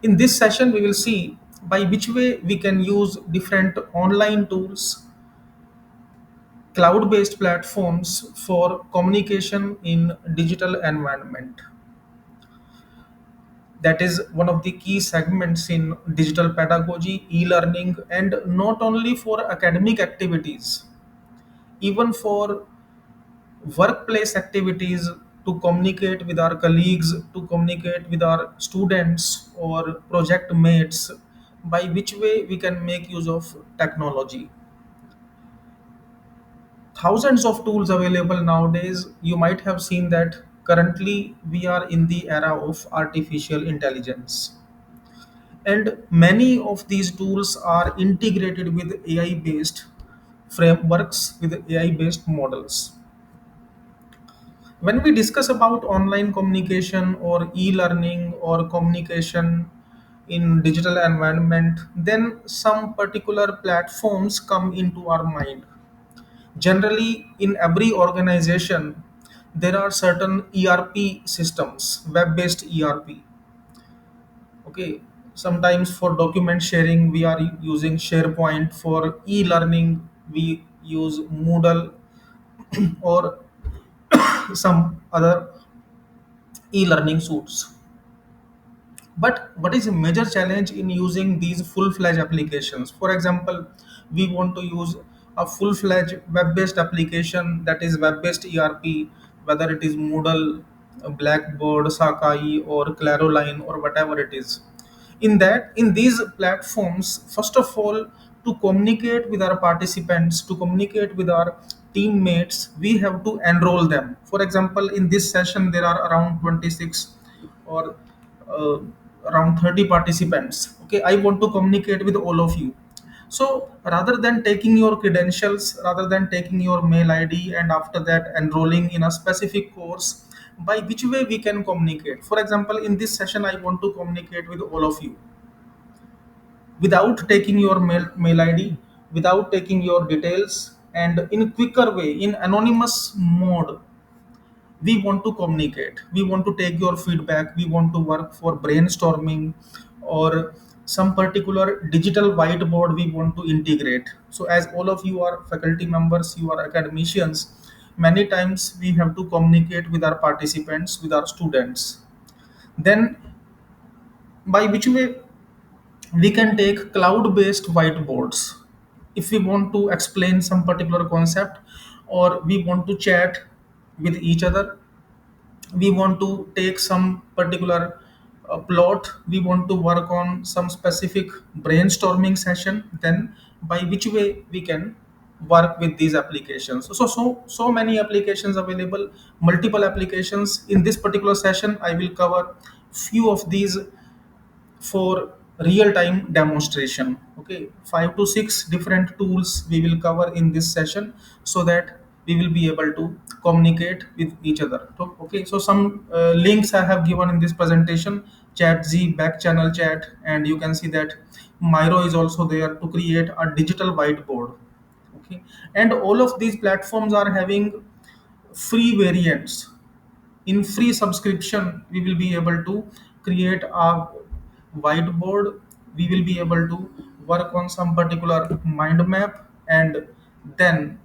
In this session, we will see by which way we can use different online tools, cloud-based platforms for communication in digital environment. That is one of the key segments in digital pedagogy, e-learning, and not only for academic activities, even for workplace activities, to communicate with our colleagues, to communicate with our students or project mates, by which way we can make use of technology. Thousands of tools available nowadays. You might have seen that currently we are in the era of artificial intelligence, and many of these tools are integrated with AI based frameworks, with AI based models. When we discuss about online communication or e-learning or communication in digital environment, then some particular platforms come into our mind. Generally, in every organization, there are certain ERP systems, web-based ERP. Okay, sometimes for document sharing, we are using SharePoint. For e-learning, we use Moodle or some other e-learning suites. But what is a major challenge in using these full-fledged applications? For example, we want to use a full-fledged web-based application, that is web-based ERP, whether it is Moodle, Blackboard, Sakai, or Claroline, or whatever it is. In these platforms, first of all, to communicate with our participants, to communicate with our teammates, we have to enroll them. For example, in this session, there are around 26 or uh, around 30 participants. Okay, I want to communicate with all of you. So rather than taking your credentials, rather than taking your mail ID and after that enrolling in a specific course, by which way we can communicate? For example, in this session, I want to communicate with all of you without taking your mail ID, without taking your details, and in quicker way, in anonymous mode. We want to communicate, we want to take your feedback, we want to work for brainstorming or some particular digital whiteboard we want to integrate. So as all of you are faculty members, you are academicians, many times we have to communicate with our participants, with our students. Then by which way we can take cloud based whiteboards if we want to explain some particular concept, or we want to chat with each other, we want to take some particular plot, we want to work on some specific brainstorming session, then by which way we can work with these applications. So many applications available, multiple applications. In this particular session, I will cover few of these for real time demonstration. Okay, 5 to 6 different tools we will cover in this session, so that we will be able to communicate with each other. So, okay, so some links I have given in this presentation: chat z, back channel chat, and you can see that Miro is also there to create a digital whiteboard. Okay, and all of these platforms are having free variants. In free subscription, we will be able to create a whiteboard, we will be able to work on some particular mind map, and then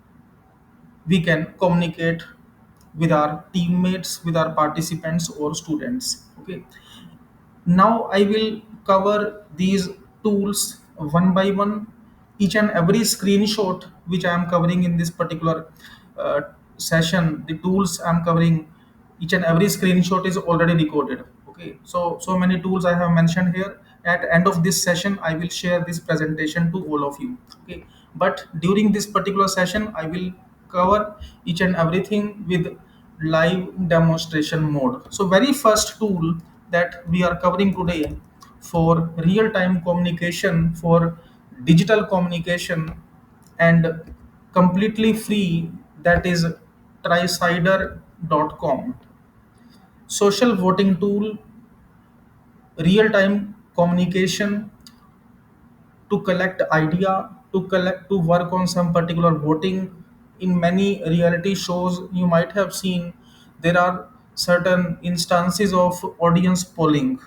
we can communicate with our teammates, with our participants or students. Okay, now I will cover these tools one by one. Each and every screenshot which I am covering in this particular uh, session, the tools I am covering, each and every screenshot is already recorded. Okay, so many tools I have mentioned here. At end of this session, I will share this presentation to all of you. Okay, but during this particular session, I will cover each and everything with live demonstration mode. So very first tool that we are covering today for real time communication, for digital communication, and completely free, that is tricider.com. Social voting tool, real time communication, to collect idea, to work on some particular voting. In many reality shows you might have seen, there are certain instances of audience polling.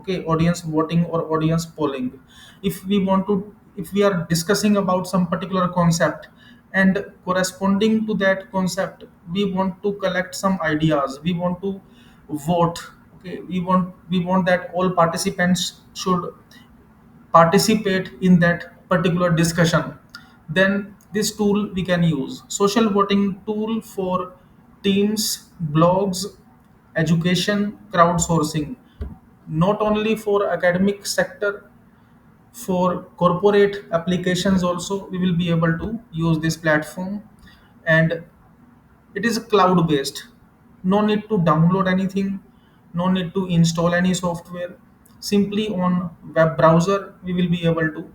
okay, audience voting or audience polling. If we are discussing about some particular concept, and corresponding to that concept we want to collect some ideas, we want to vote, okay, we want that all participants should participate in that particular discussion, then this tool we can use. Social voting tool for teams, blogs, education, crowdsourcing, not only for academic sector, for corporate applications also we will be able to use this platform. And it is cloud based. No need to download anything, no need to install any software. Simply on web browser, we will be able to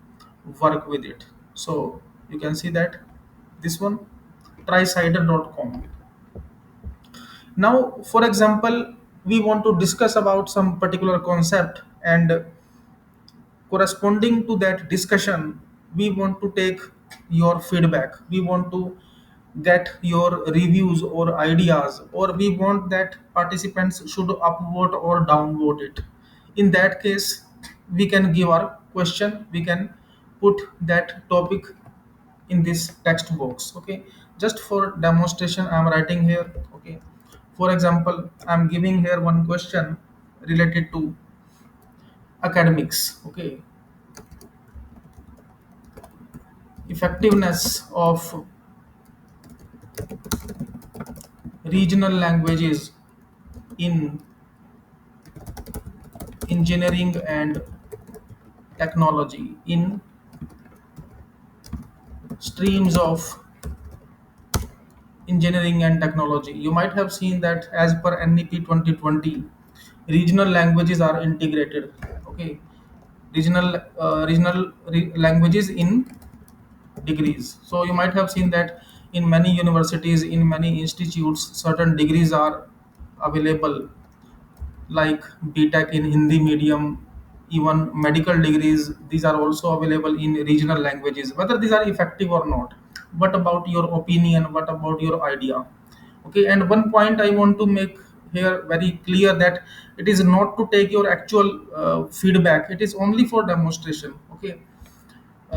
work with it. So you can see that this one, trycider.com. Now, for example, we want to discuss about some particular concept, and corresponding to that discussion we want to take your feedback, we want to get your reviews or ideas, or we want that participants should upvote or downvote it. In that case we can give our question, we can put that topic in this text box, okay. Just for demonstration I'm writing here, okay. For example, I'm giving here one question related to academics, okay. Effectiveness of regional languages in engineering and technology, in streams of engineering and technology. You might have seen that as per NEP 2020, regional languages are integrated, okay. Languages in degrees. So you might have seen that in many universities, in many institutes, certain degrees are available, like BTech in Hindi medium, even medical degrees. These are also available in regional languages. Whether these are effective or not, what about your opinion? What about your idea? Okay, and one point I want to make here very clear, that it is not to take your actual feedback. It is only for demonstration. Okay,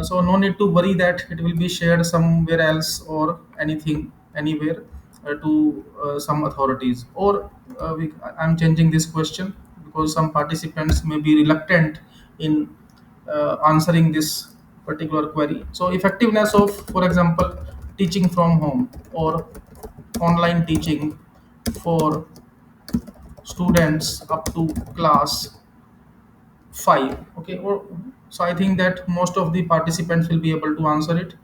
so no need to worry that it will be shared somewhere else or anything anywhere to some authorities. Or I'm changing this question because some participants may be reluctant in answering this particular query. So effectiveness of, for example, teaching from home or online teaching for students up to class 5, okay. Or so I think that most of the participants will be able to answer it.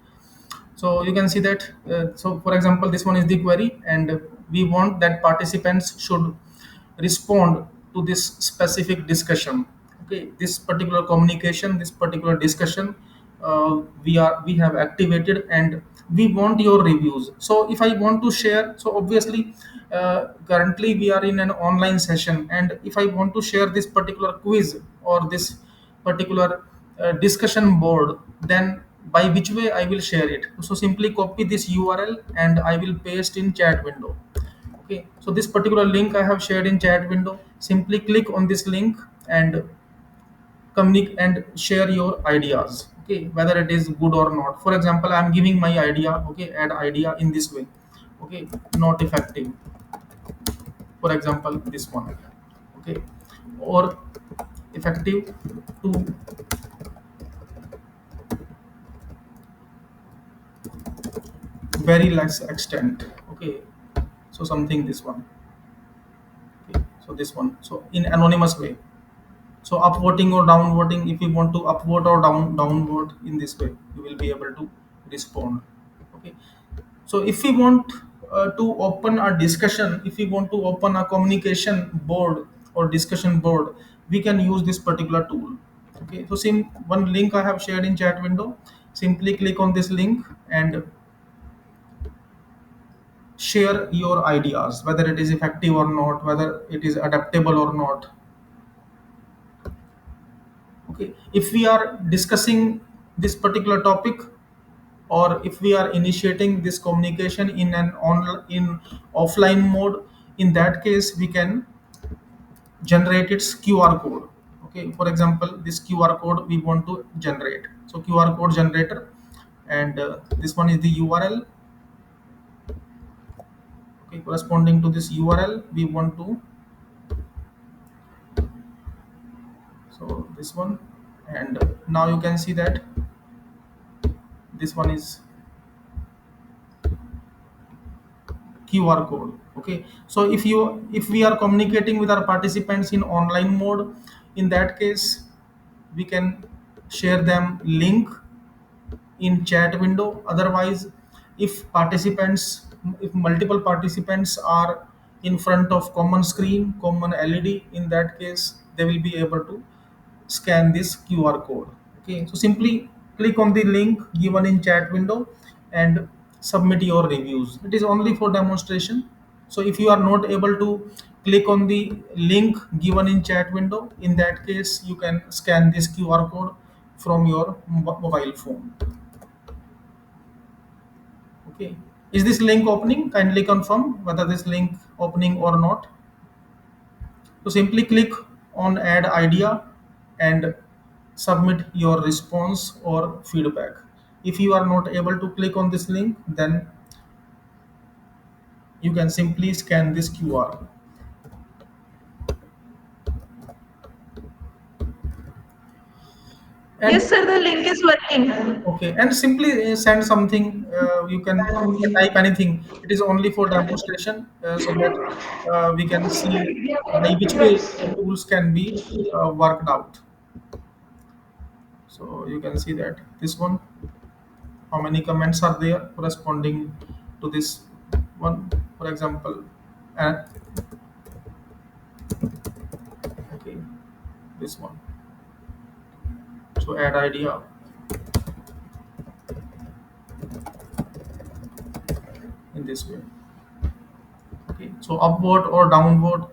So you can see that, so for example this one is the query, and we want that participants should respond to this specific discussion, okay. This particular communication, this particular discussion, we have activated, and we want your reviews. So if I want to share, so obviously currently we are in an online session, and if I want to share this particular quiz or this particular discussion board, then by which way I will share it? So simply copy this URL and I will paste in chat window. Okay, so this particular link I have shared in chat window. Simply click on this link and communicate and share your ideas. Okay, whether it is good or not. For example, I am giving my idea. Okay, add idea in this way. Okay, not effective. For example, this one. Okay, or effective to very less extent. Okay, so something this one. Okay, so this one. So in anonymous way. So upvoting or downvoting, if you want to upvote or downvote in this way, you will be able to respond. Okay. So if we want to open a discussion, if we want to open a communication board or discussion board, we can use this particular tool. Okay. So same one link I have shared in chat window. Simply click on this link and share your ideas, whether it is effective or not, whether it is adaptable or not. Okay, if we are discussing this particular topic, or if we are initiating this communication in an on in offline mode, in that case we can generate its QR code. Okay, for example, this QR code we want to generate. So QR code generator, and this one is the URL. Okay, corresponding to this URL we want to, so this one, and now you can see that this one is QR code. Okay, so if we are communicating with our participants in online mode, in that case we can share them link in chat window. Otherwise, if multiple participants are in front of common screen, common LED, in that case they will be able to scan this QR code. Okay, so simply click on the link given in chat window and submit your reviews. It is only for demonstration. So if you are not able to click on the link given in chat window, in that case you can scan this QR code from your mobile phone. Okay, is this link opening? Kindly confirm whether this link opening or not. So simply click on add idea and submit your response or feedback. If you are not able to click on this link, then you can simply scan this QR. And Yes, sir, the link is working. okay, and simply send something. You can type anything. It is only for demonstration, so that we can see by which way the tools can be worked out. So you can see that this one, how many comments are there corresponding to this one, for example, and okay, this one. So add idea in this way. Okay, so upward or downward,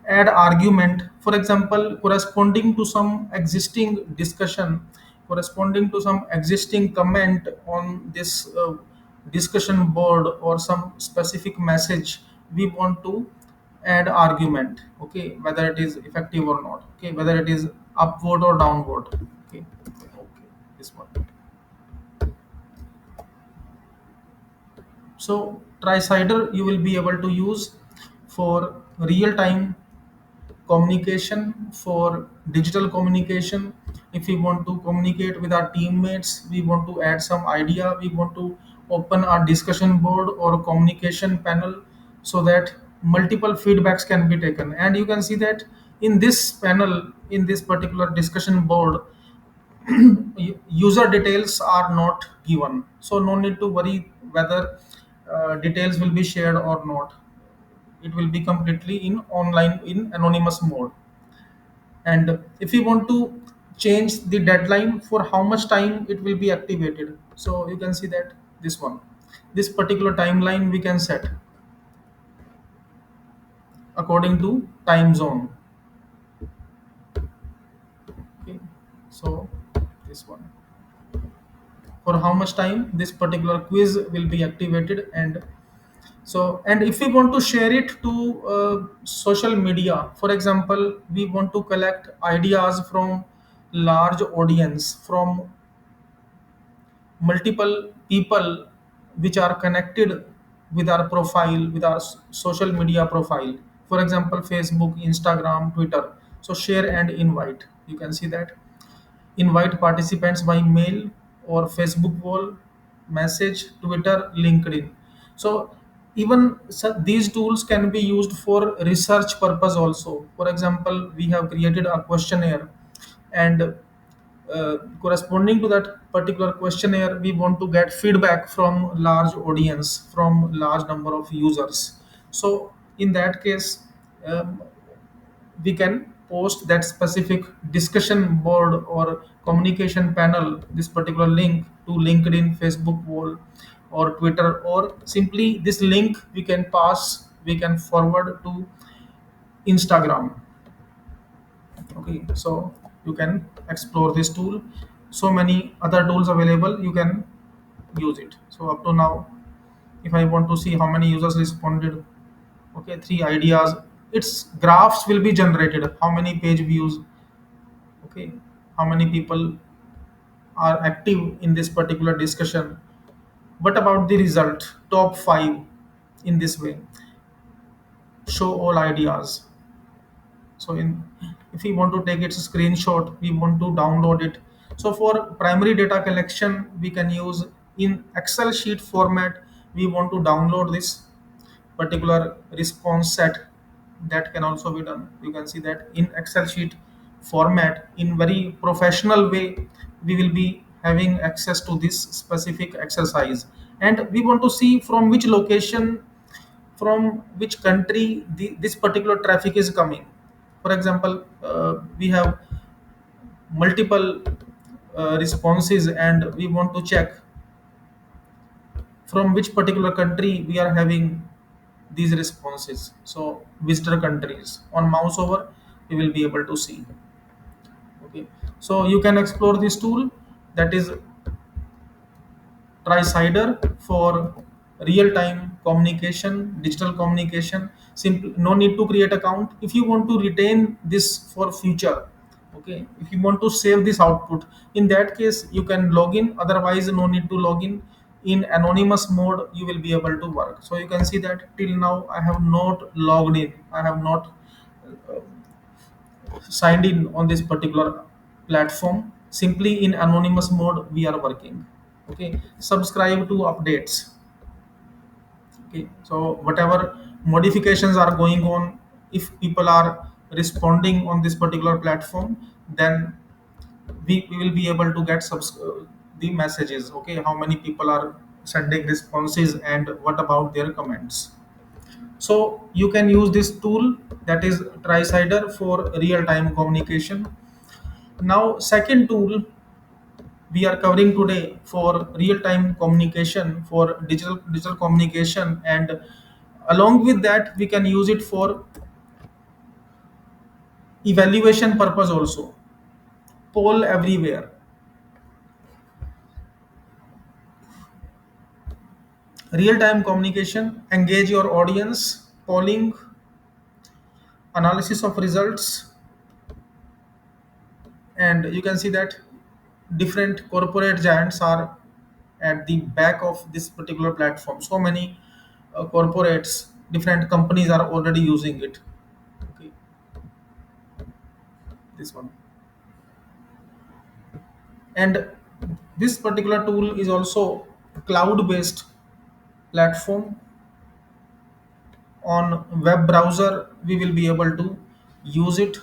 add argument, for example, corresponding to some existing discussion, corresponding to some existing comment on this discussion board or some specific message, we want to add argument. Okay, whether it is effective or not. Okay, whether it is upward or downward. Okay, okay, this one. So Tricider you will be able to use for real time communication, for digital communication. If we want to communicate with our teammates, we want to add some idea, we want to open our discussion board or communication panel, so that multiple feedbacks can be taken. And you can see that in this panel, in this particular discussion board, user details are not given, so no need to worry whether details will be shared or not. It will be completely in online in anonymous mode. And if we want to change the deadline for how much time it will be activated, so you can see that this one, this particular timeline we can set according to time zone. Okay, so this one, for how much time this particular quiz will be activated. And so, and if we want to share it to social media, for example, we want to collect ideas from large audience, from multiple people which are connected with our profile, with our social media profile, for example, Facebook, Instagram, Twitter. So share and invite, you can see that, invite participants by mail or Facebook wall, message, Twitter, LinkedIn. So even these tools can be used for research purpose also. For example, we have created a questionnaire, and corresponding to that particular questionnaire, we want to get feedback from large audience, from large number of users. So in that case, um, we can post that specific discussion board or communication panel, this particular link, to LinkedIn, Facebook wall, or Twitter, or simply this link we can forward to Instagram. Okay, so you can explore this tool. So many other tools available, you can use it. So up to now, if I want to see how many users responded, okay, three ideas, its graphs will be generated, how many page views, Okay, how many people are active in this particular discussion? What about the result? Top 5 in this way. Show all ideas. So in if we want to take its screenshot, we want to download it. So for primary data collection, we can use in Excel sheet format. We want to download this particular response set. That can also be done. You can see that in Excel sheet format in very professional way, we will be having access to this specific exercise, and we want to see from which location, from which country this particular traffic is coming. For example, we have multiple responses, and we want to check from which particular country we are having these responses. So visitor countries on mouse over, we will be able to see. Okay, so you can explore this tool, that is Tricider, for real-time communication, digital communication. Simple, no need to create account. If you want to retain this for future, okay. If you want to save this output, in that case you can log in. Otherwise, no need to log in. In anonymous mode, you will be able to work. So you can see that till now I have not logged in. I have not signed in on this particular platform. Simply in anonymous mode we are working. Okay, subscribe to updates. Okay, so whatever modifications are going on, if people are responding on this particular platform, then we will be able to get the messages. Okay, how many people are sending responses and what about their comments. So you can use this tool, that is Tricider, for real time communication. Now second tool we are covering today for real time communication, for digital communication, and along with that we can use it for evaluation purpose also. Poll everywhere. Real time communication, engage your audience, polling, analysis of results, and you can see that different corporate giants are at the back of this particular platform. So many corporates, different companies are already using it. Okay, this one. And this particular tool is also cloud based platform. On web browser we will be able to use it.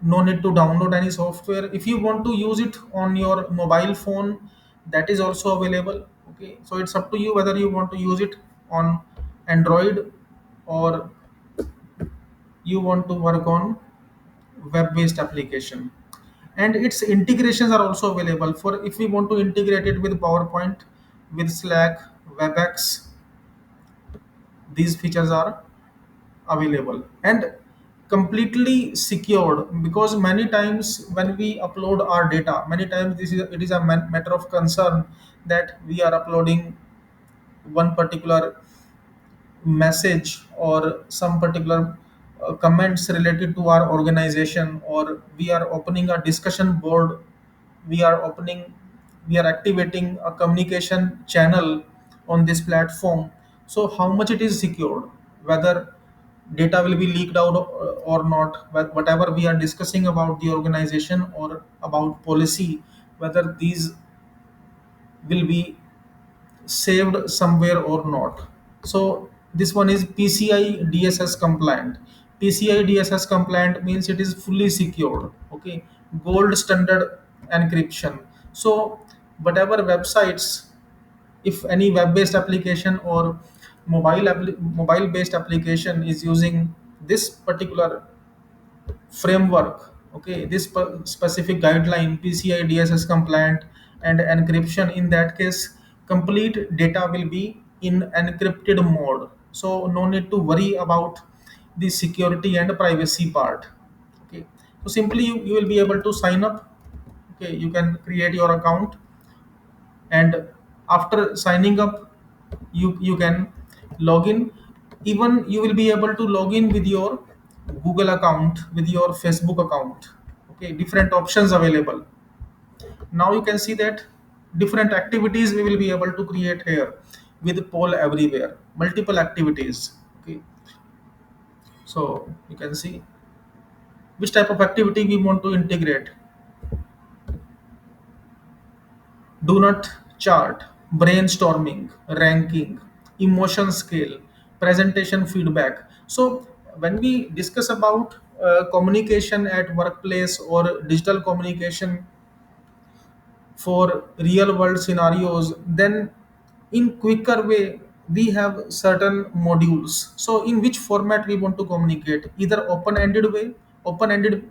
No need to download any software. If you want to use it on your mobile phone, that is also available. Okay, so it's up to you whether you want to use it on Android, or you want to work on web based application. And its integrations are also available. For if we want to integrate it with PowerPoint, with Slack, WebEx, these features are available and completely secured, because many times when we upload our data, many times it is a matter of concern that we are uploading one particular message or some particular comments related to our organization, or we are opening a discussion board, we are opening we are activating a communication channel on this platform. So how much it is secured, whether data will be leaked out or not, whatever we are discussing about the organization or about policy, whether these will be saved somewhere or not. So this one is PCI DSS compliant. PCI DSS compliant means it is fully secured. Okay, gold standard encryption. So whatever websites, if any web-based application or mobile-based application is using this particular framework, okay, this specific guideline, PCI DSS compliant and encryption, in that case complete data will be in encrypted mode. So no need to worry about the security and privacy part. Okay, so simply you will be able to sign up. Okay, you can create your account, and after signing up you can log in. Even you will be able to log in with your Google account, with your Facebook account. Okay, different options available. Now you can see that different activities we will be able to create here with poll everywhere, multiple activities. Okay, so you can see which type of activity we want to integrate. Do not chart, brainstorming, ranking, emotion scale, presentation feedback. So when we discuss about communication at workplace or digital communication for real world scenarios, then in quicker way we have certain modules. So in which format we want to communicate, either open ended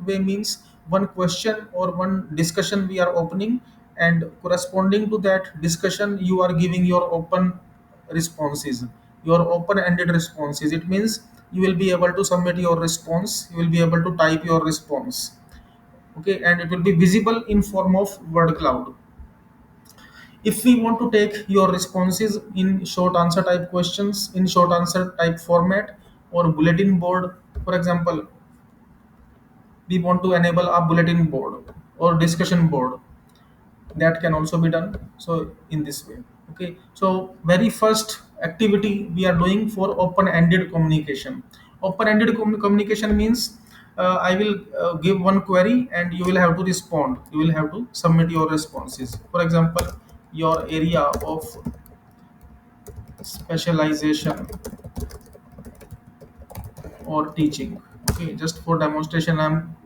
way means one question or one discussion we are opening, and corresponding to that discussion you are giving your open responses, your open ended responses. It means you will be able to submit your response, you will be able to type your response. Okay, and it will be visible in form of word cloud. If we want to take your responses in short answer type questions, in short answer type format, or bulletin board, for example, we want to enable a bulletin board or discussion board, that can also be done. So in this way. Okay, so very first activity we are doing for open ended communication. Open ended communication means I will give one query and you will have to respond, you will have to submit your responses. For example, your area of specialization or teaching. Okay, just for demonstration I'm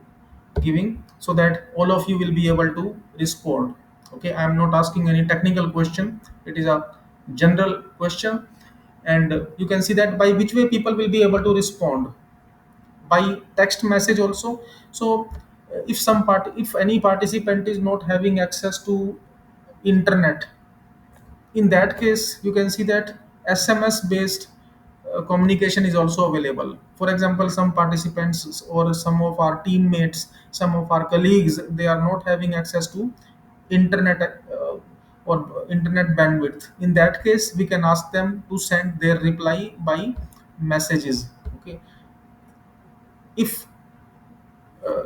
giving, so that all of you will be able to respond. Okay, I am not asking any technical question, it is a general question. And you can see that by which way people will be able to respond, by text message also. So if any participant is not having access to internet, in that case you can see that SMS based communication is also available. For example, some participants or some of our teammates, some of our colleagues, they are not having access to internet or internet bandwidth. In that case we can ask them to send their reply by messages. Okay, if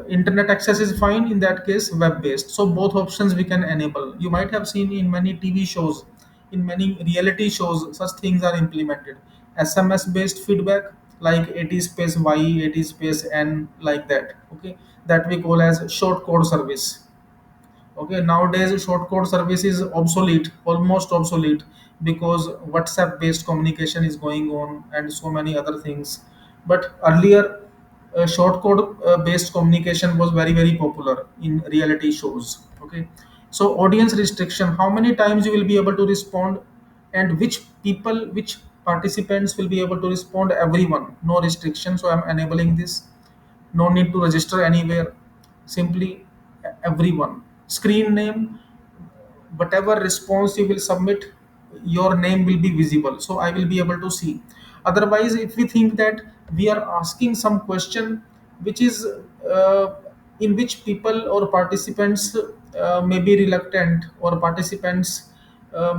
internet access is fine, in that case web based. So both options we can enable. You might have seen in many TV shows, in many reality shows, such things are implemented. SMS based feedback, like 80 space y, 80 space n, like that. Okay, that we call as short code service. Okay, nowadays short code service is obsolete, almost obsolete, because WhatsApp based communication is going on and so many other things. But earlier, short code based communication was very very popular in reality shows. Okay, so audience restriction, how many times you will be able to respond, and which people, which participants will be able to respond, everyone, no restriction. So I'm enabling this, no need to register anywhere, simply everyone. Screen name, whatever response you will submit, your name will be visible, so I will be able to see. Otherwise, if we think that we are asking some question which is in which people or participants may be reluctant, or participants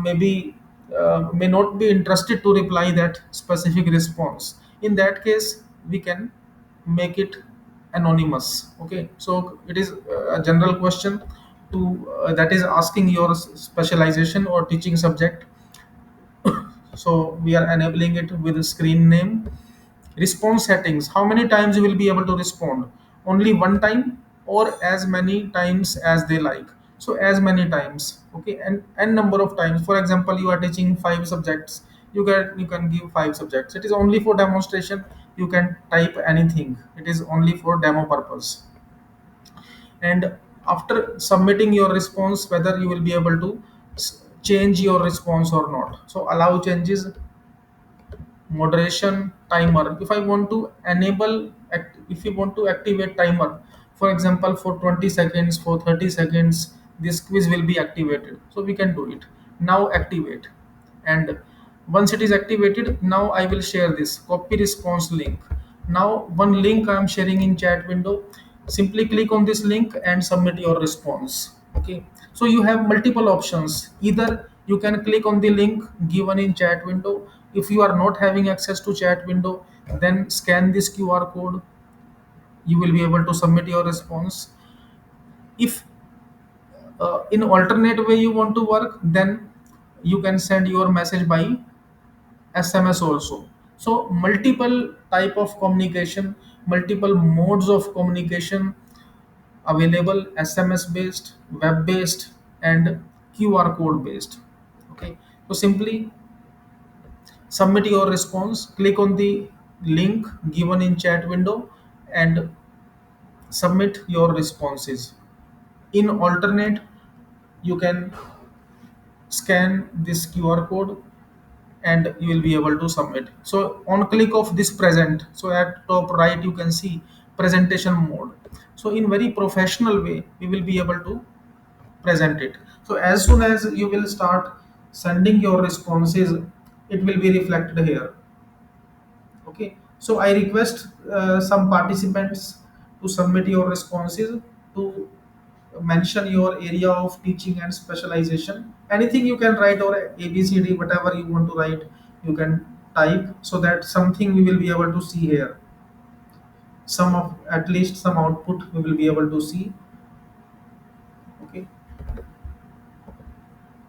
may not be interested to reply that specific response, in that case we can make it anonymous. Okay, so it is a general question to that is asking your specialization or teaching subject. So we are enabling it with a screen name. Response settings, how many times you will be able to respond, only one time or as many times as they like. So as many times. Okay, and n number of times. For example, you are teaching 5 subjects, you can give 5 subjects. It is only for demonstration, you can type anything, it is only for demo purpose. And after submitting your response, whether you will be able to change your response or not. So allow changes, moderation, timer. If I want to if you want to activate timer, for example, for 20 seconds, for 30 seconds, this quiz will be activated, so we can do it. Now activate. And once it is activated, now I will share this copy response link. Now one link I am sharing in chat window, simply click on this link and submit your response. Okay, so you have multiple options. Either you can click on the link given in chat window. If you are not having access to chat window, then scan this QR code, you will be able to submit your response. If in alternate way you want to work, then you can send your message by SMS also. So multiple type of communication, multiple modes of communication available: SMS based, web based, and QR code based. Okay, so simply submit your response, click on the link given in chat window, and submit your responses. In alternate, you can scan this QR code and you will be able to submit. So on click of this present, so at top right you can see presentation mode. So in very professional way we will be able to present it. So as soon as you will start sending your responses, it will be reflected here. Okay, so I request some participants to submit your responses, to mention your area of teaching and specialization. Anything you can write, or ABCD, whatever you want to write, you can type, so that something we will be able to see here. Some of, at least some output we will be able to see. Okay,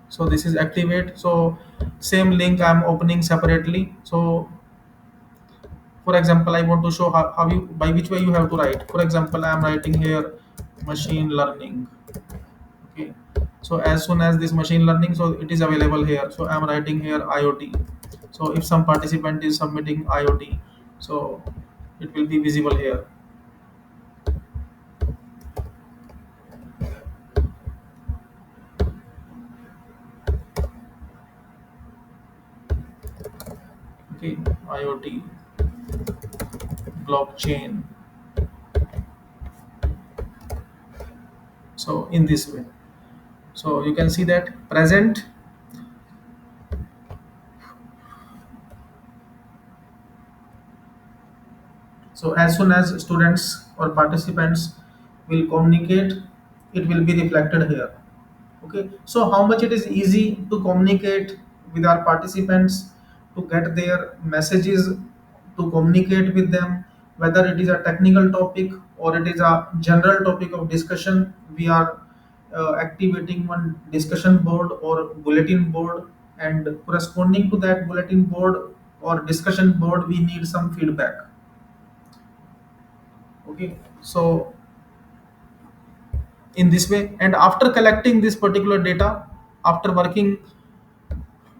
so this is activate. So same link I'm opening separately. So for example, I want to show how you, by which way you have to write. For example, I'm writing here machine learning. Okay, so as soon as this machine learning, so it is available here. So I'm writing here IoT. So if some participant is submitting IoT, so it will be visible here. Okay, IoT, blockchain. So in this way, so you can see that present. So as soon as students or participants will communicate, it will be reflected here. Okay, so how much it is easy to communicate with our participants, to get their messages, to communicate with them, whether it is a technical topic or it is a general topic of discussion. We are activating one discussion board or bulletin board, and corresponding to that bulletin board or discussion board we need some feedback. Okay, so in this way, and after collecting this particular data, after working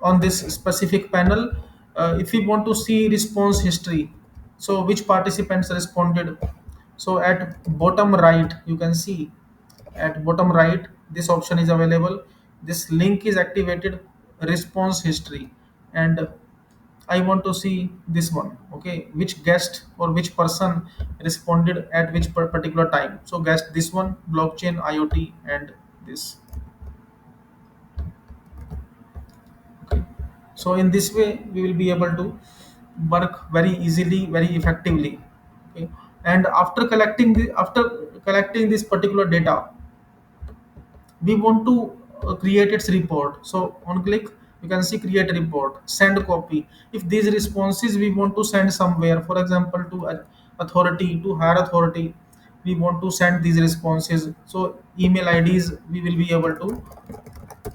on this specific panel, if we want to see response history, so which participants responded, so at bottom right you can see, at bottom right this option is available, this link is activated, response history, and I want to see this one. Okay, which guest or which person responded at which particular time. So guest this one, blockchain, IoT, and this. Okay, so in this way we will be able to work very easily, very effectively. Okay, and after collecting this particular data, we want to create its report. So on click you can see create a report, send copy. If these responses we want to send somewhere, for example to authority, to higher authority, we want to send these responses, so email IDs we will be able to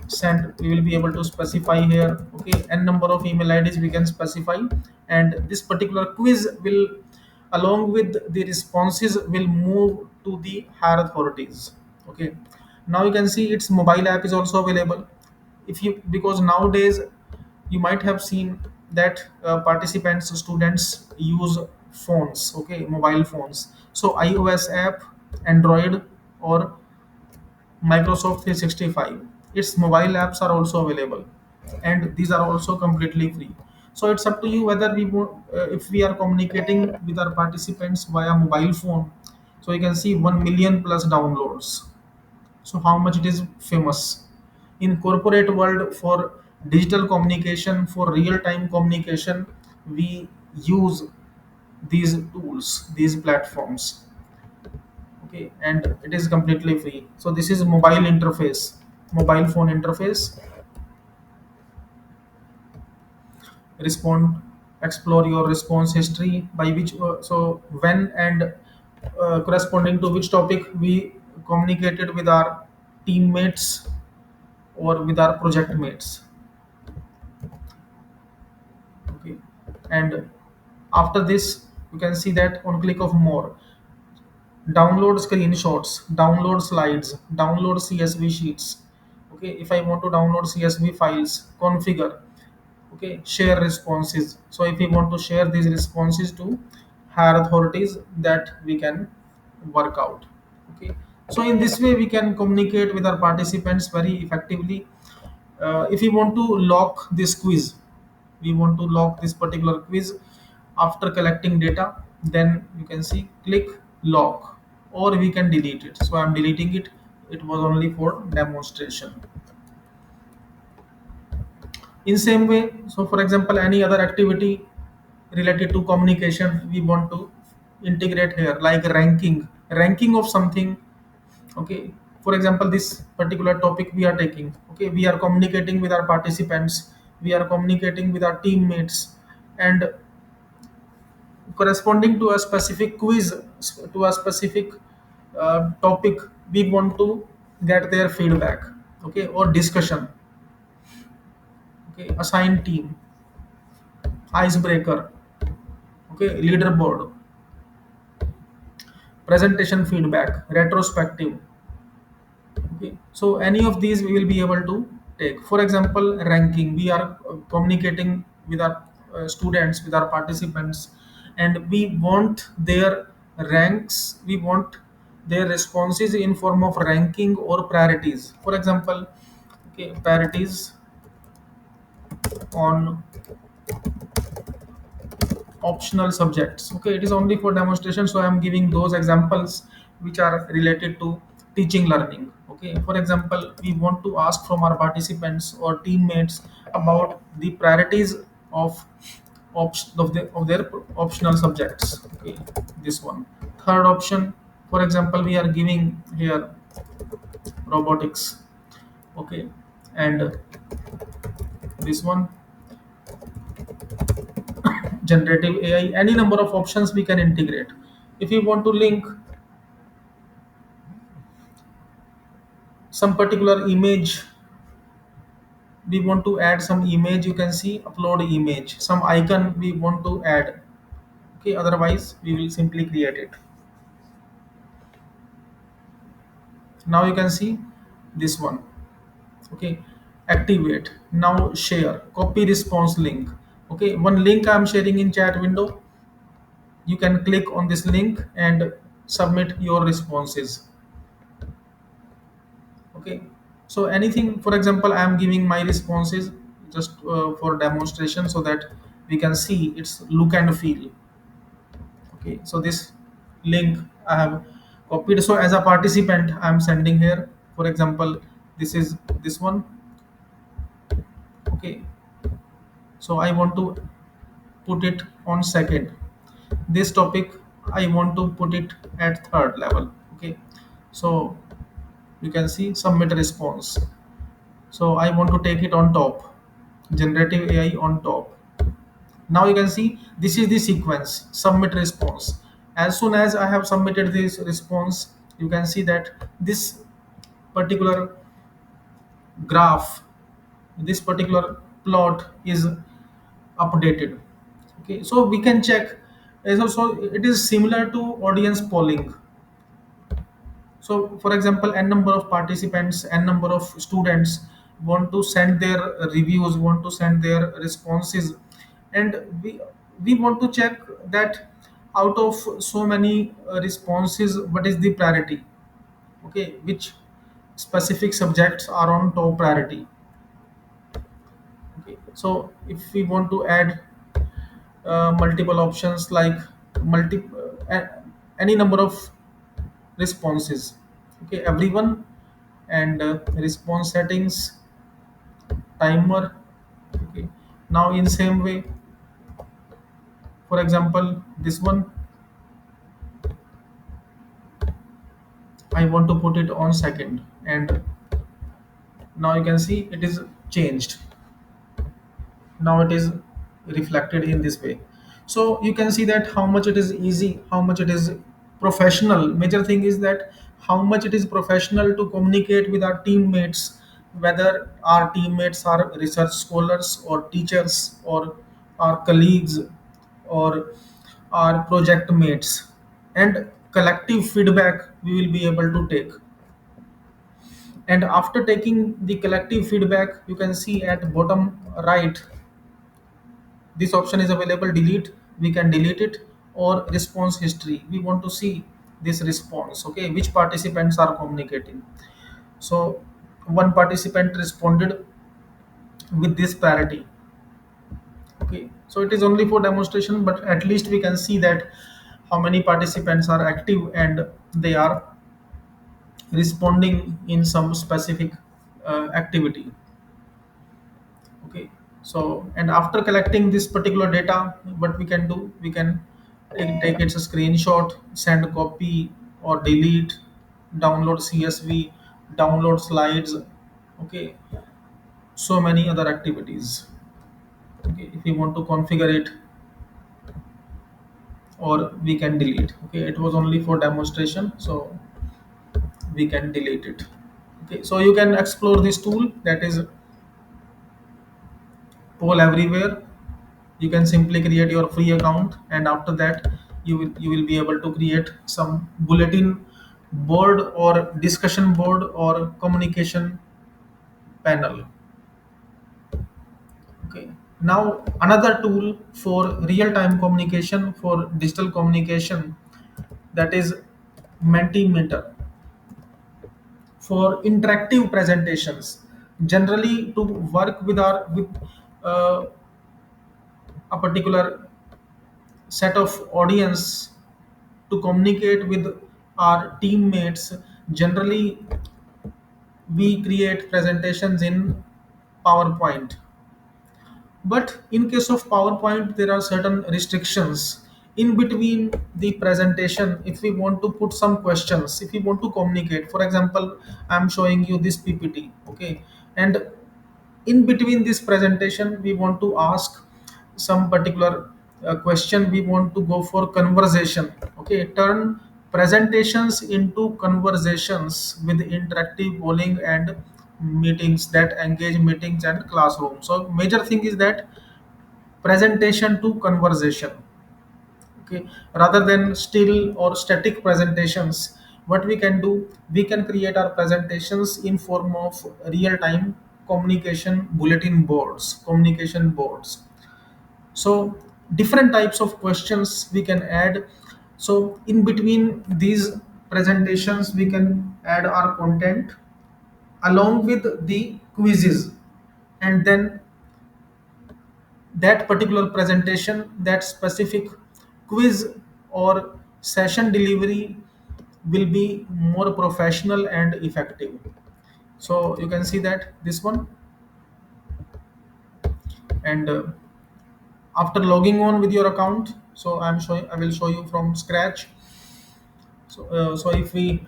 send, we will be able to specify here. Okay, n number of email IDs we can specify, and this particular quiz will, along with the responses, will move to the higher authorities. Okay, now you can see its mobile app is also available. If you, because nowadays you might have seen that participants, students use phones, okay, mobile phones. So iOS app, Android, or Microsoft 365. Its mobile apps are also available, and these are also completely free. So it's up to you whether if we are communicating with our participants via mobile phone. So you can see 1 million plus downloads. So how much it is famous in corporate world for digital communication, for real time communication. We use these tools, these platforms. Okay, and it is completely free. So this is mobile interface, mobile phone interface. Respond, explore your response history, by which so when and corresponding to which topic we communicated with our teammates or with our project mates. Okay, and after this you can see that on click of more, download screenshots, download slides, download CSV sheets. Okay, if I want to download CSV files, configure. Okay, share responses, so if we want to share these responses to higher authorities, that we can work out. Okay, so in this way we can communicate with our participants very effectively. If we want to lock this quiz, we want to lock this particular quiz after collecting data, then you can see click lock, or we can delete it. So I'm deleting it, it was only for demonstration. In same way, so for example any other activity related to communication we want to integrate here, like ranking of something. Okay, for example this particular topic we are taking, okay, we are communicating with our participants, we are communicating with our teammates, and corresponding to a specific quiz, to a specific topic, we want to get their feedback. Okay, or discussion. Okay, assign team, icebreaker. Okay, leaderboard, presentation feedback, retrospective. Okay, so any of these we will be able to take. For example, ranking, we are communicating with our students, with our participants, and we want their ranks, we want their responses in form of ranking or priorities. For example, okay, priorities on optional subjects. Okay, it is only for demonstration, so I am giving those examples which are related to teaching learning. Okay, for example, we want to ask from our participants or teammates about the priorities of of their optional subjects. Okay, this one. Third option, for example, we are giving here robotics. Okay, and this one, generative AI, any number of options we can integrate. If you want to link some particular image, we want to add some image, you can see upload image, some icon we want to add. Okay, otherwise we will simply create it. Now you can see this one. Okay, activate, now share, copy response link. Okay, one link I am sharing in chat window, you can click on this link and submit your responses. Okay, so anything, for example I am giving my responses just for demonstration, so that we can see its look and feel. Okay, so this link I have copied, so as a participant I am sending here. For example, this is this one. Okay, so I want to put it on second, this topic I want to put it at third level. Okay, so you can see submit response, so I want to take it on top, generative AI on top. Now you can see this is the sequence, submit response. As soon as I have submitted this response, you can see that this particular graph, this particular plot is updated. Okay, so we can check as also it is similar to audience polling. So for example, n number of participants, n number of students want to send their reviews, want to send their responses, and we want to check that out of so many responses, what is the priority. Okay, which specific subjects are on top priority. Okay, so if we want to add multiple options, like multi any number of responses. Okay, everyone, and response settings, timer. Okay, now in same way, for example this one, I want to put it on second, and now you can see it is changed. Now it is reflected in this way. So you can see that how much it is easy, how much it is professional. Major thing is that how much it is professional to communicate with our teammates, whether our teammates are research scholars or teachers or our colleagues or our project mates, and collective feedback we will be able to take. And after taking the collective feedback, you can see at bottom right, this option is available: delete. We can delete it, or response history. We want to see this response, okay, which participants are communicating. So one participant responded with this parity, okay. So it is only for demonstration, but at least we can see that how many participants are active and they are responding in some specific activity, okay. So, and after collecting this particular data, what we can do, we can take its a screenshot, send a copy, or delete, download CSV, download slides, okay. So many other activities, okay. If we want to configure it, or we can delete, okay. It was only for demonstration, so we can delete it, okay. So you can explore this tool, that is poll everywhere. You can simply create your free account, and after that you will be able to create some bulletin board or discussion board or communication panel, okay. Now another tool for real time communication, for digital communication, that is mentimeter, for interactive presentations, generally to work with our with uh, a particular set of audience, to communicate with our teammates. Generally we create presentations in PowerPoint, but in case of PowerPoint there are certain restrictions in between the presentation. If we want to put some questions, if we want to communicate, for example, I'm showing you this PPT, okay, and in between this presentation we want to ask some particular question, we want to go for conversation, okay. Turn presentations into conversations with interactive polling and meetings that engage meetings and classroom. So major thing is that presentation to conversation, okay, rather than still or static presentations. What we can do, we can create our presentations in form of real time communication bulletin boards, communication boards. So different types of questions we can add. So in between these presentations we can add our content along with the quizzes, and then that particular presentation, that specific quiz or session delivery will be more professional and effective. So you can see that this one, and after logging on with your account, so I will show you from scratch. So if we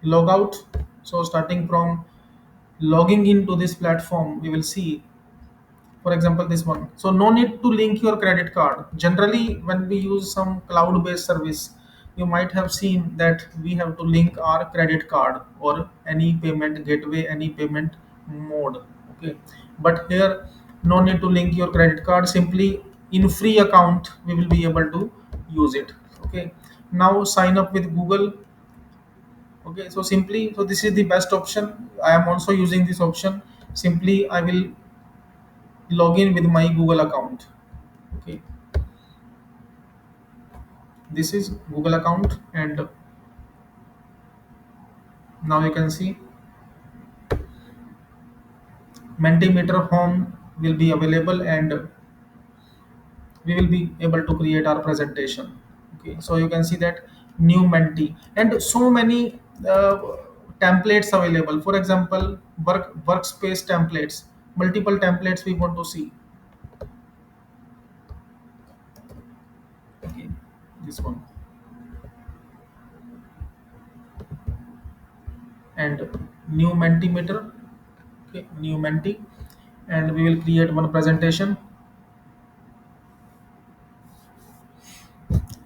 log out, so starting from logging into this platform, we will see, for example, this one. So no need to link your credit card. Generally when we use some cloud based service, you might have seen that we have to link our credit card or any payment gateway, any payment mode, okay. But here no need to link your credit card, simply in free account we will be able to use it, okay. Now sign up with Google, okay. So simply, so this is the best option, I am also using this option. Simply I will log in with my Google account, okay. This is Google account, and now you can see Mentimeter home will be available, and we will be able to create our presentation, okay. So you can see that new Menti, and so many templates available. For example, workspace templates, multiple templates we want to see, okay. This one, and new Mentimeter, okay, new Menti, and we will create one presentation.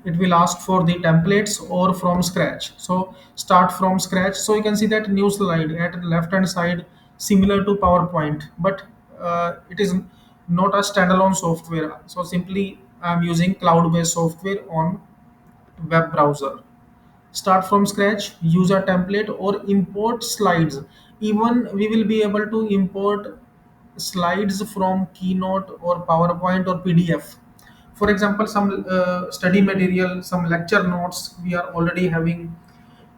it will ask for the templates or from scratch. So start from scratch. So you can see that new slide at the left hand side, similar to PowerPoint, but it is not a standalone software. So simply I'm using cloud based software on web browser. Start from scratch, use a template or import slides. Even we will be able to import slides from Keynote or PowerPoint or PDF. For example, some study material, some lecture notes we are already having,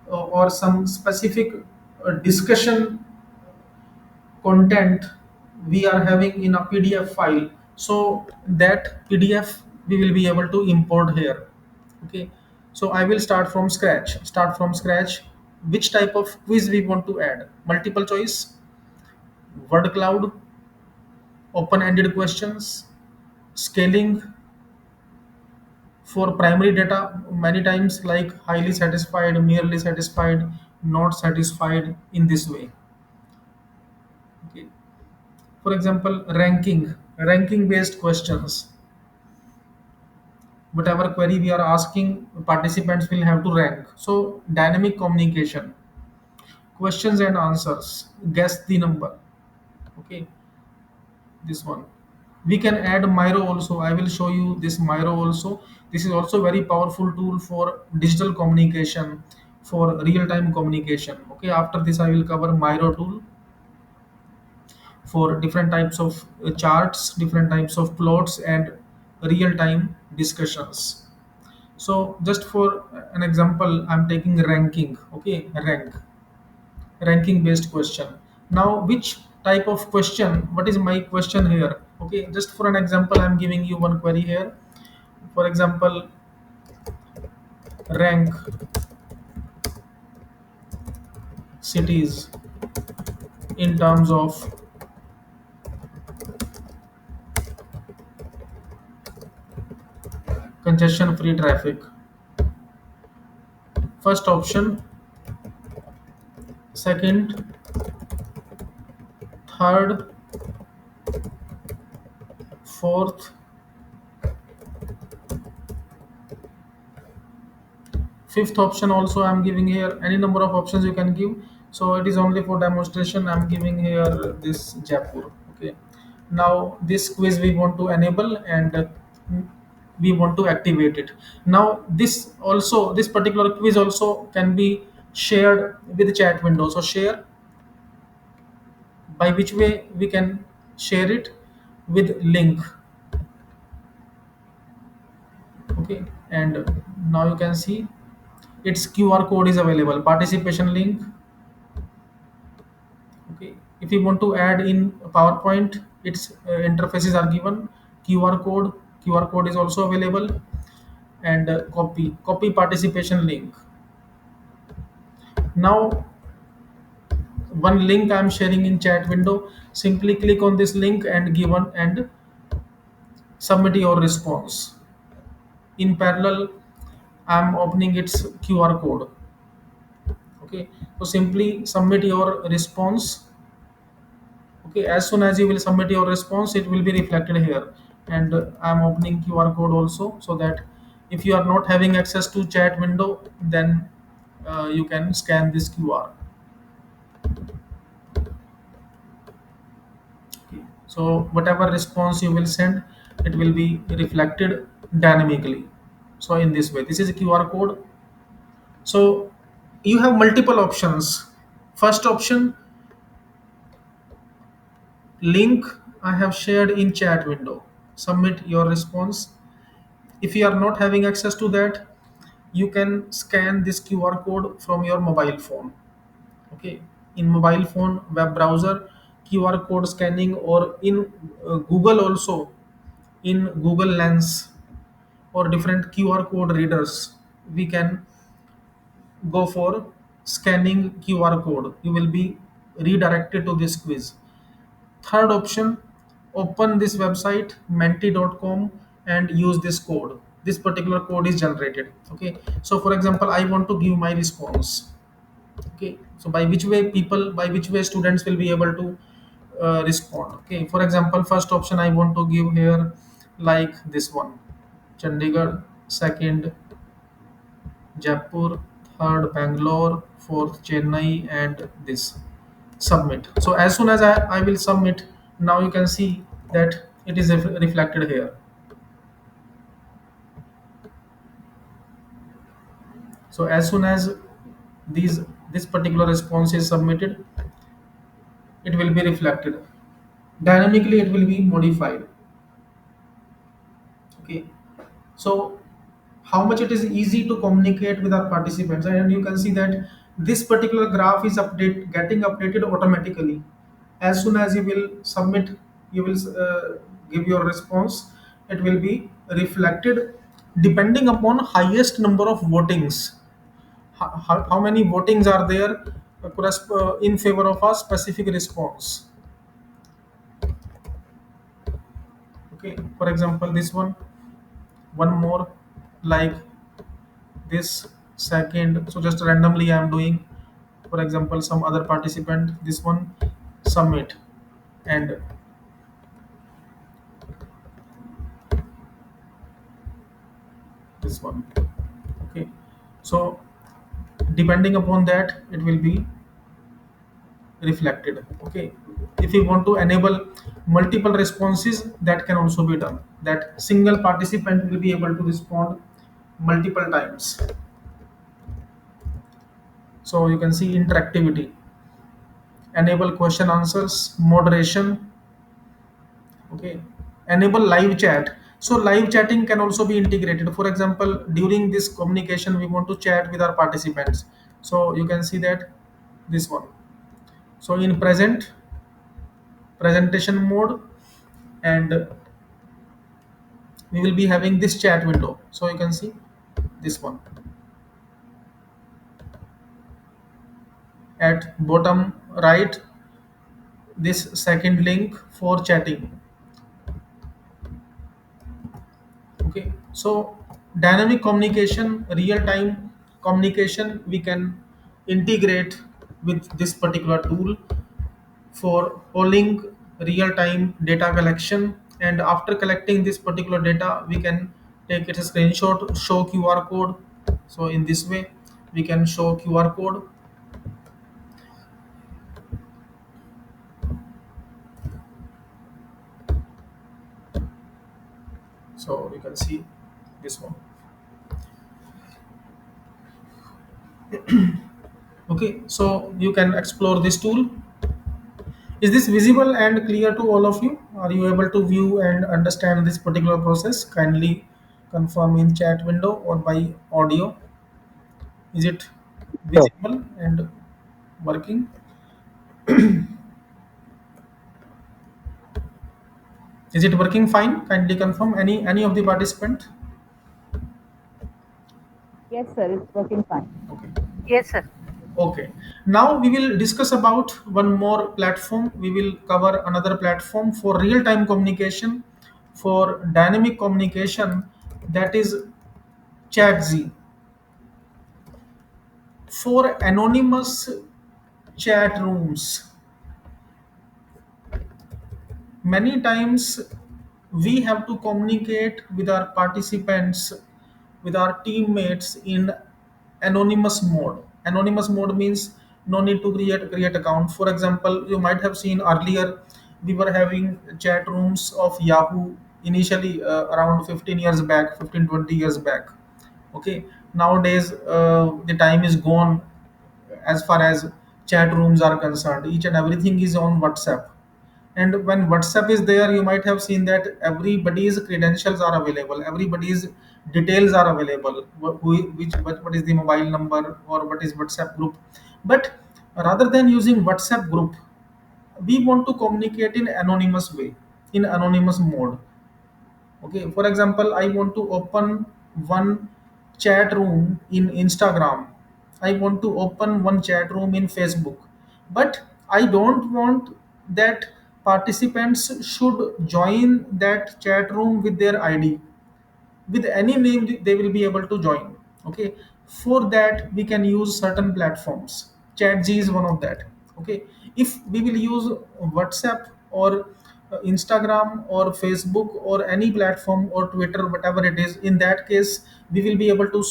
or some specific discussion content we are having in a PDF file. So that PDF we will be able to import here. Okay. So I will start from scratch. Start from scratch. Which type of quiz we want to add? Multiple choice, word cloud, open-ended questions, scaling for primary data many times like highly satisfied, merely satisfied, not satisfied in this way. Okay. For example, ranking based questions. Whatever query we are asking, participants will have to rank. So dynamic communication, questions and answers, guess the number. Okay, this one. We can add Miro also. I will show you this Miro also. This is also very powerful tool for digital communication, for real-time communication. Okay, after this I will cover Miro tool for different types of charts, different types of plots and real-time discussions. So just for an example, I'm taking ranking. Okay, ranking based question. Now, which type of question? What is my question here? Okay, just for an example, I'm giving you one query here. For example, rank cities in terms of congestion free traffic. First option, second, third, fourth, fifth option also I'm giving here. Any number of options you can give. So it is only for demonstration I'm giving here this Jaipur. Okay, now this quiz we want to enable and we want to activate it. Now this also, this particular quiz also can be shared with chat window. So share, by which way we can share it? With link. Okay, and now you can see its QR code is available, participation link. Okay, if you want to add in PowerPoint, its interfaces are given. Qr code is also available. And copy participation link. Now one link I'm sharing in chat window. Simply click on this link and given and submit your response. In parallel, I'm opening its QR code. Okay, so simply submit your response. Okay, as soon as you will submit your response, it will be reflected here. And I'm opening QR code also, so that if you are not having access to chat window, then you can scan this QR. Okay. So whatever response you will send, it will be reflected dynamically. So in this way, this is a QR code. So you have multiple options. First option, link I have shared in chat window. Submit your response. If you are not having access to that, you can scan this QR code from your mobile phone. Okay, in mobile phone, web browser, QR code scanning, or in Google also, in Google Lens or different QR code readers, we can go for scanning QR code. You will be redirected to this quiz. Third option, open this website menti.com and use this code. This particular code is generated. Okay, so for example, I want to give my response. Okay, so by which way students will be able to respond. Okay, for example, first option I want to give here like this one, Chandigarh. Second, Jaipur, third Bangalore, fourth Chennai, and this submit. So as soon as I will submit, now you can see that it is reflected here. So as soon as these this particular response is submitted, it will be reflected. Dynamically, it will be modified. Okay. So how much it is easy to communicate with our participants, and you can see that this particular graph is getting updated automatically. As soon as you will submit, you will give your response, it will be reflected depending upon highest number of votings. How many votings are there in favor of a specific response. Okay, for example, this one more, like this second. So just randomly I am doing, for example, some other participant, this one, submit, and this one. Okay, so depending upon that, it will be reflected. Okay, if you want to enable multiple responses, that can also be done, that single participant will be able to respond multiple times. So you can see interactivity, enable question answers, moderation. Okay, enable live chat. So live chatting can also be integrated. For example, during this communication we want to chat with our participants, so you can see that this one. So in presentation mode, and we will be having this chat window. So you can see this one at bottom right, this second link for chatting. Okay, so dynamic communication, real time communication, we can integrate with this particular tool for polling, real time data collection. And after collecting this particular data, we can take it a screenshot, show QR code. So in this way, we can show QR code. So you can see this one. Okay, so you can explore this tool. Is this visible and clear to all of you? Are you able to view and understand this particular process? Kindly confirm in chat window or by audio. Is it Sure. visible and working? Is it working fine? Kindly confirm, any of the participant. Yes, sir. It's working fine. Okay. Yes, sir. Okay. Now we will discuss about one more platform. We will cover another platform for real-time communication, for dynamic communication, that is ChatZ. For anonymous chat rooms, many times we have to communicate with our participants, with our teammates in anonymous mode. Anonymous mode means no need to create account. For example, you might have seen earlier we were having chat rooms of Yahoo initially, around 15 years back, 15-20 years back. Okay, nowadays the time is gone as far as chat rooms are concerned. Each and everything is on WhatsApp. And when WhatsApp is there, you might have seen that everybody's credentials are available, everybody's details are available, what is the mobile number or what is WhatsApp group. But rather than using WhatsApp group, we want to communicate in anonymous way, in anonymous mode. Okay, for example, I want to open one chat room in Instagram. I want to open one chat room in Facebook. But I don't want that participants should join that chat room with their ID. With any name, they will be able to join. Okay, for that we can use certain platforms. ChatG is one of that. Okay, if we will use WhatsApp or Instagram or Facebook or any platform or Twitter, whatever it is, in that case, we will be able to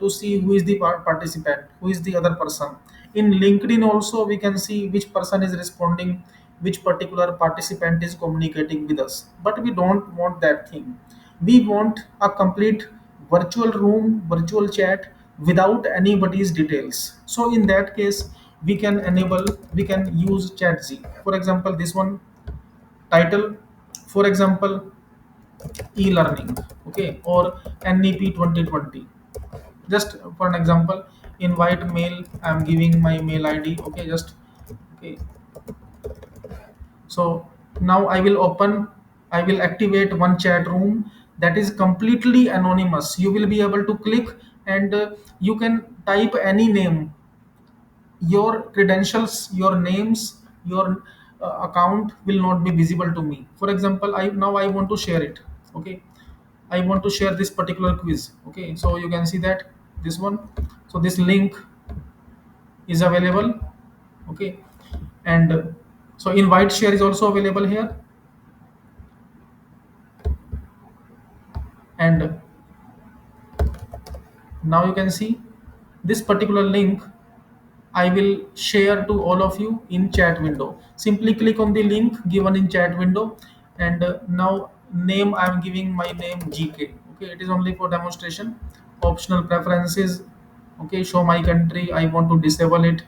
see who is the participant, who is the other person. In LinkedIn also, we can see which person is responding, which particular participant is communicating with us. But we don't want that thing. We want a complete virtual room, virtual chat without anybody's details. So in that case, we can use ChatG. For example, this one title, for example, e-learning, okay, or NEP 2020. Just for an example, invite mail. I'm giving my mail ID. Okay, just okay. So now I will activate one chat room that is completely anonymous. You will be able to click and you can type any name, your credentials, your names, your account will not be visible to me. For example, I want to share it. Okay, I want to share this particular quiz. Okay, so you can see that this one. So this link is available. Okay, and so invite share is also available here, and now you can see this particular link I will share to all of you in chat window. Simply click on the link given in chat window, and now name I am giving my name GK. Okay, it is only for demonstration. Optional preferences. Okay, show my country. I want to disable it.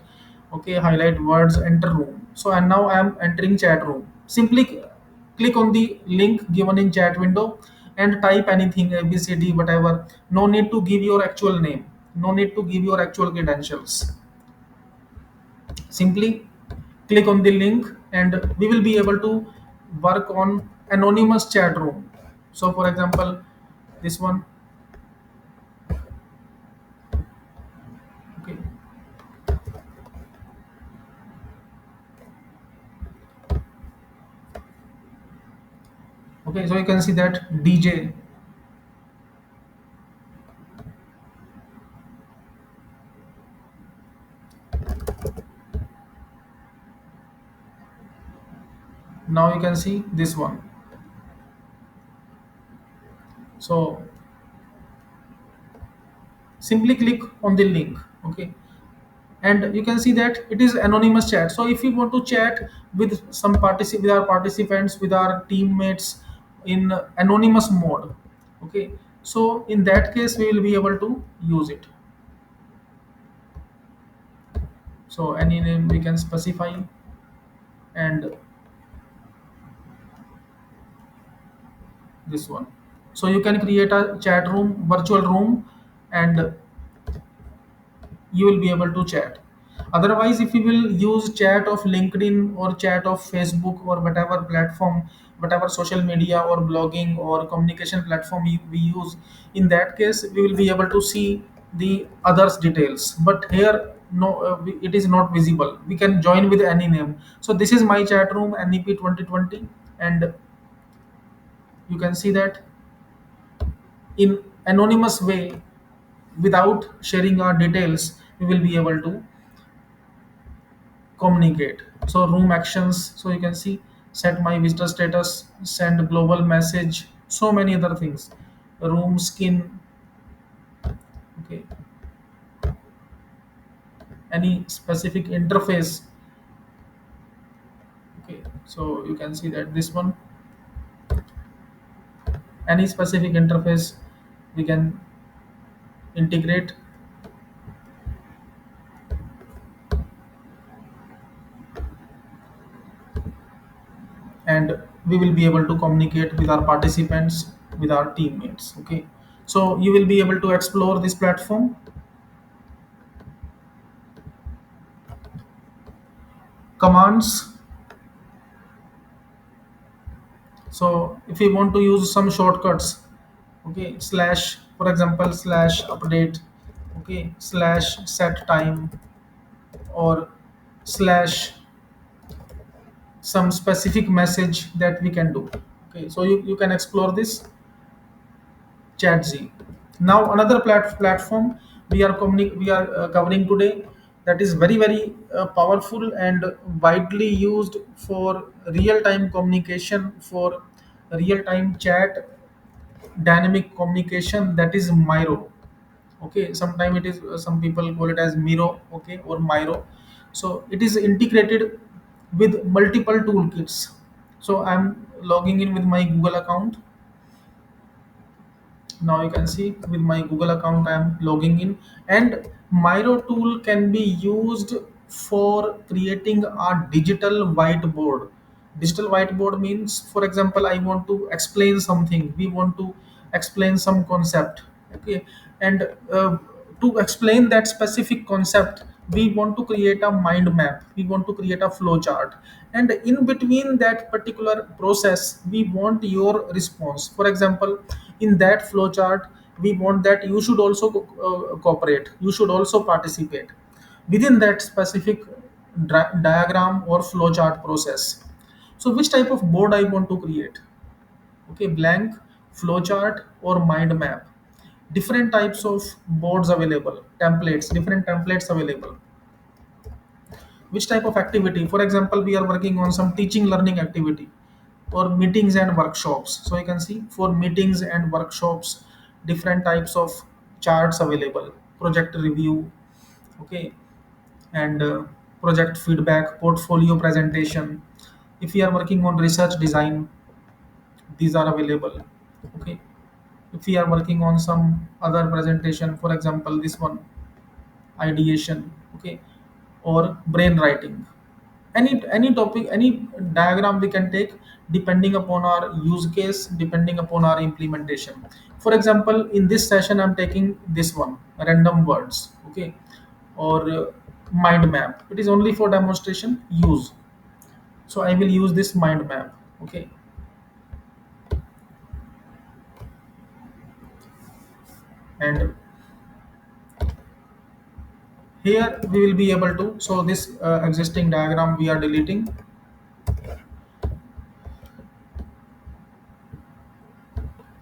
Okay, highlight words. Enter room. So and now I am entering chat room. Simply click on the link given in chat window and type anything ABCD whatever. No need to give your actual name. No need to give your actual credentials. Simply click on the link and we will be able to work on anonymous chat room. So for example, this one. Okay, okay, so you can see that DJ. Now you can see this one. So simply click on the link. Okay, and you can see that it is anonymous chat. So if you want to chat with with our participants, with our teammates in anonymous mode, okay, so in that case we will be able to use it. So any name we can specify, and this one. So you can create a chat room, virtual room, and you will be able to chat. Otherwise, if you will use chat of LinkedIn or chat of Facebook or whatever platform, whatever social media or blogging or communication platform we use, in that case we will be able to see the others details. But here no, it is not visible. We can join with any name. So this is my chat room NEP 2020, and you can see that in anonymous way, without sharing our details, we will be able to communicate. So room actions, so you can see set my visitor status, send global message, so many other things. Room skin. Okay, any specific interface. Okay, so you can see that this one, any specific interface we can integrate, and we will be able to communicate with our participants, with our teammates. Okay, so you will be able to explore this platform. Commands. So if we want to use some shortcuts, okay, slash, for example, slash update, okay, slash set time, or slash some specific message that we can do. Okay, so you can explore this chat Z. Now another platform we are covering today, that is very very powerful and widely used for real time communication, for real time chat, dynamic communication, that is Miro. Okay, sometime it is some people call it as Miro, okay, or Miro. So it is integrated with multiple toolkits. So I'm logging in with my Google account. Now you can see with my Google account I am logging in, and Miro tool can be used for creating a digital whiteboard. Digital whiteboard means, for example, I want to explain something, we want to explain some concept, okay, and to explain that specific concept we want to create a mind map, we want to create a flow chart, and in between that particular process we want your response. For example, in that flow chart we want that you should also cooperate, you should also participate within that specific diagram or flow chart process. So which type of board I want to create? Okay, blank, flowchart, or mind map. Different types of boards available, templates, different templates available. Which type of activity? For example, we are working on some teaching learning activity or meetings and workshops. So you can see for meetings and workshops, different types of charts available. Project review, okay, and project feedback, portfolio presentation. If we are working on research design, these are available. Okay, if we are working on some other presentation, for example this one, ideation, okay, or brain writing, any topic, any diagram we can take depending upon our use case, depending upon our implementation. For example, in this session I'm taking this one, random words, okay, or mind map. It is only for demonstration use, so I will use this mind map, okay. And here we will be able to, so this existing diagram we are deleting.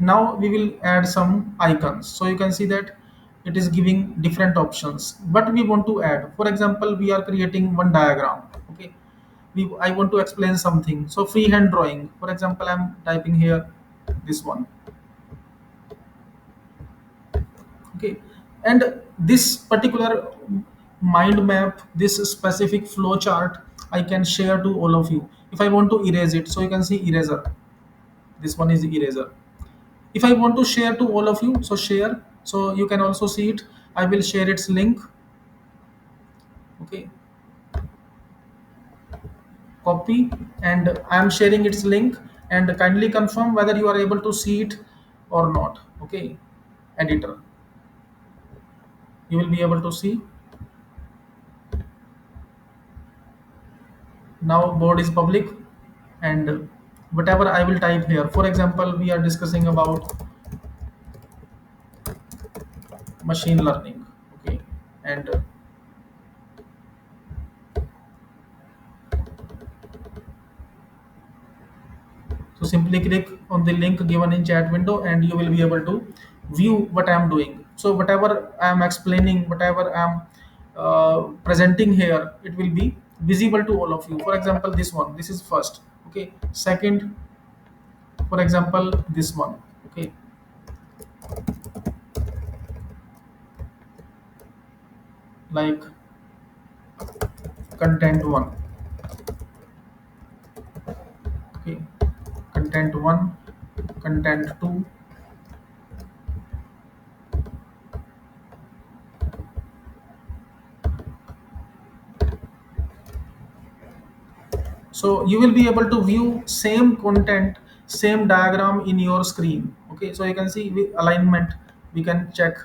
Now we will add some icons, so you can see that it is giving different options, but we want to add, for example we are creating one diagram, okay, I want to explain something, so freehand drawing, for example I'm typing here this one, okay, and this particular mind map, this specific flow chart I can share to all of you. If I want to erase it, so you can see eraser, this one is eraser. If I want to share to all of you, so share, so you can also see it. I will share its link, okay, copy, and I am sharing its link, and kindly confirm whether you are able to see it or not, okay. Editor, you will be able to see. Now board is public, and whatever I will type here, for example we are discussing about machine learning, okay, and so simply click on the link given in chat window and you will be able to view what I am doing. So whatever I am explaining, whatever I am presenting here, it will be visible to all of you. For example, this one, this is first. Okay. Second, for example, this one. Okay. Like content one. Okay. Content one, content two. So you will be able to view same content, same diagram in your screen. Okay, so you can see alignment, we can check,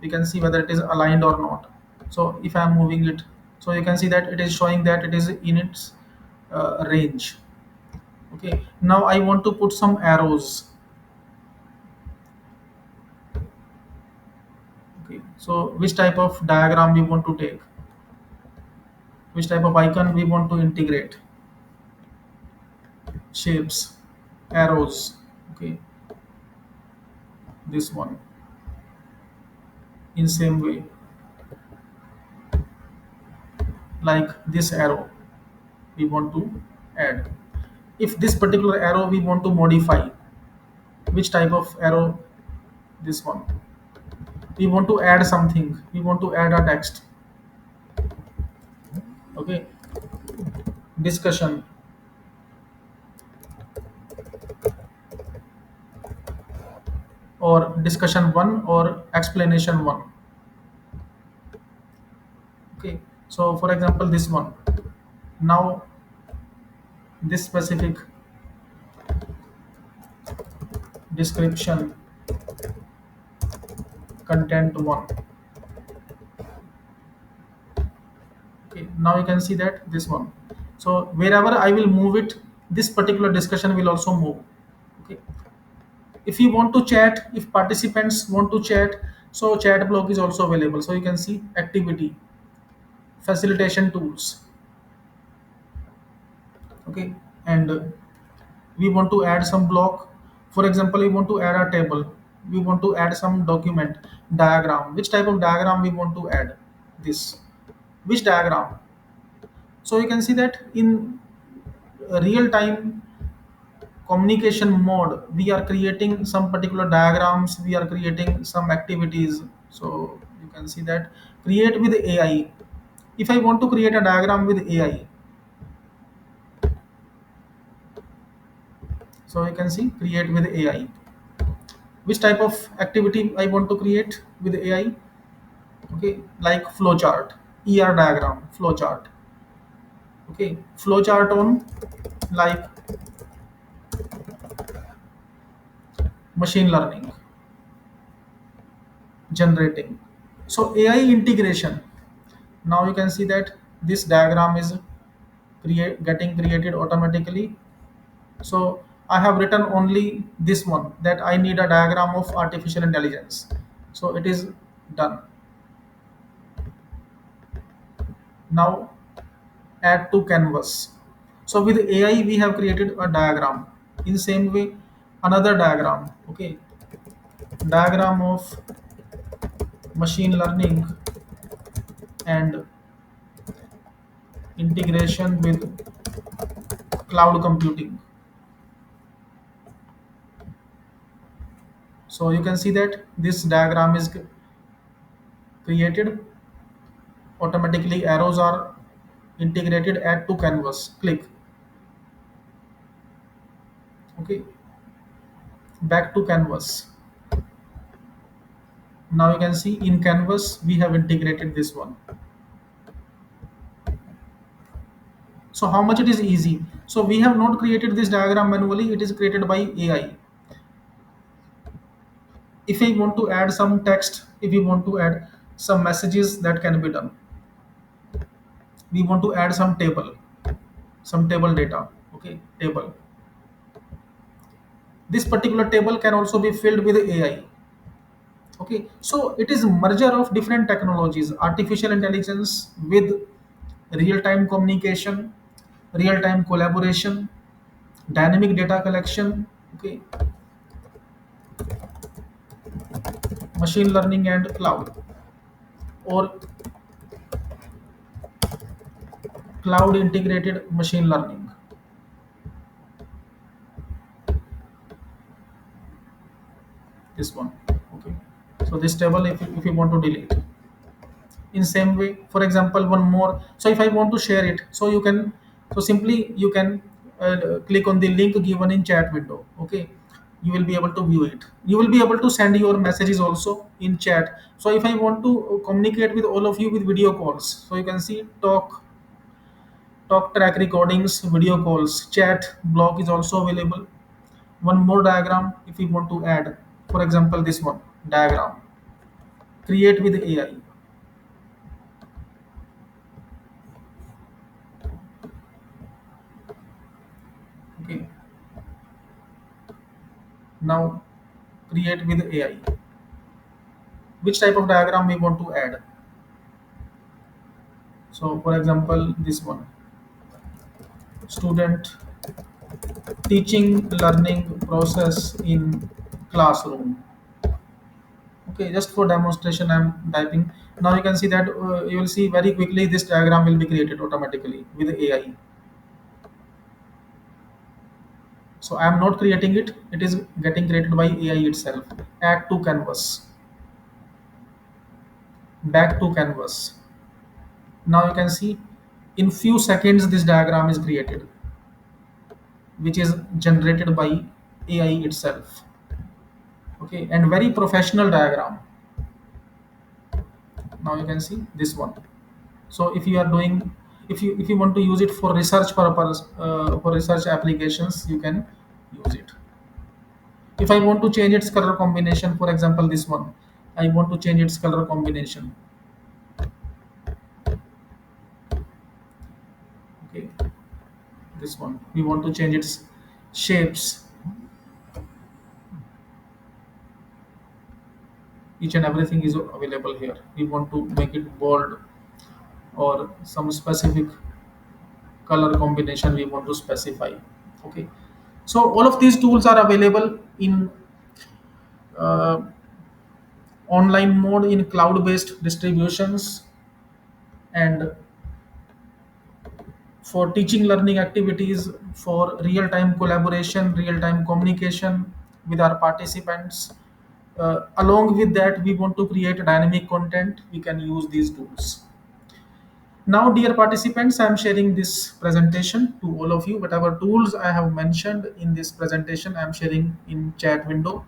we can see whether it is aligned or not. So if I am moving it, so you can see that it is showing that it is in its range. Okay, now I want to put some arrows. Okay, so which type of diagram we want to take, which type of icon we want to integrate? Shapes, arrows, okay, this one, in same way. like this arrow we want to add. If this particular arrow we want to modify, which type of arrow? This one. We want to add something, we want to add a text. Okay, discussion or discussion 1 or explanation 1. Okay, so for example this one. Now this specific description content 1. Okay, now you can see that this one. So wherever I will move it, this particular discussion will also move. Okay, if you want to chat, if participants want to chat, so chat block is also available. So you can see activity, facilitation tools. Okay, and we want to add some block. For example, we want to add a table, we want to add some document, diagram. Which type of diagram we want to add? This, which diagram? So you can see that in real time communication mode we are creating some particular diagrams, we are creating some activities. So you can see that create with AI. If I want to create a diagram with AI, so you can see create with AI. Which type of activity I want to create with AI? Okay, like flowchart, diagram, flowchart. Okay, flowchart on like machine learning generating. So AI integration. Now you can see that this diagram is getting created automatically. So I have written only this one, that I need a diagram of artificial intelligence. So it is done. Now add to canvas. So with AI we have created a diagram. In same way, another diagram. Okay, diagram of machine learning and integration with cloud computing. So you can see that this diagram is created automatically. Arrows are integrated. Add to canvas, click. Okay, back to canvas. Now you can see in canvas we have integrated this one. So how much it is easy. So we have not created this diagram manually, it is created by AI. If I want to add some text, if we want to add some messages, that can be done. We want to add some table data. Okay, table. This particular table can also be filled with AI. Okay, so it is merger of different technologies, artificial intelligence with real time communication, real time collaboration, dynamic data collection. Okay, machine learning and cloud, or cloud integrated machine learning. This one. Okay, so this table, if you want to delete. In same way, for example, one more. So if I want to share it, so you can, so simply you can click on the link given in chat window. Okay, you will be able to view it. You will be able to send your messages also in chat. So if I want to communicate with all of you with video calls, so you can see talk track recordings, video calls, chat block is also available. One more diagram if you want to add, for example this one diagram, create with AI. Okay, now create with AI. Which type of diagram we want to add? So for example this one, student teaching learning process in classroom. Okay, just for demonstration I'm typing Now you can see that you will see very quickly this diagram will be created automatically with AI. So I am not creating it, it is getting created by AI itself. Add to canvas, back to canvas. Now you can see in few seconds this diagram is created, which is generated by AI itself. Okay, and very professional diagram. Now you can see this one. So if you are doing, if you want to use it for research purpose, for research applications, you can use it. If I want to change its color combination, for example this one, I want to change its color combination. Okay, this one we want to change its shapes. Each and everything is available here. We want to make it bold or some specific color combination we want to specify. Okay, so all of these tools are available in uh, online mode, in cloud based distributions, and for teaching learning activities, for real time collaboration, real time communication with our participants. Along with that, we want to create dynamic content, we can use these tools. Now, dear participants, I am sharing this presentation to all of you. Whatever tools I have mentioned in this presentation, I am sharing in chat window.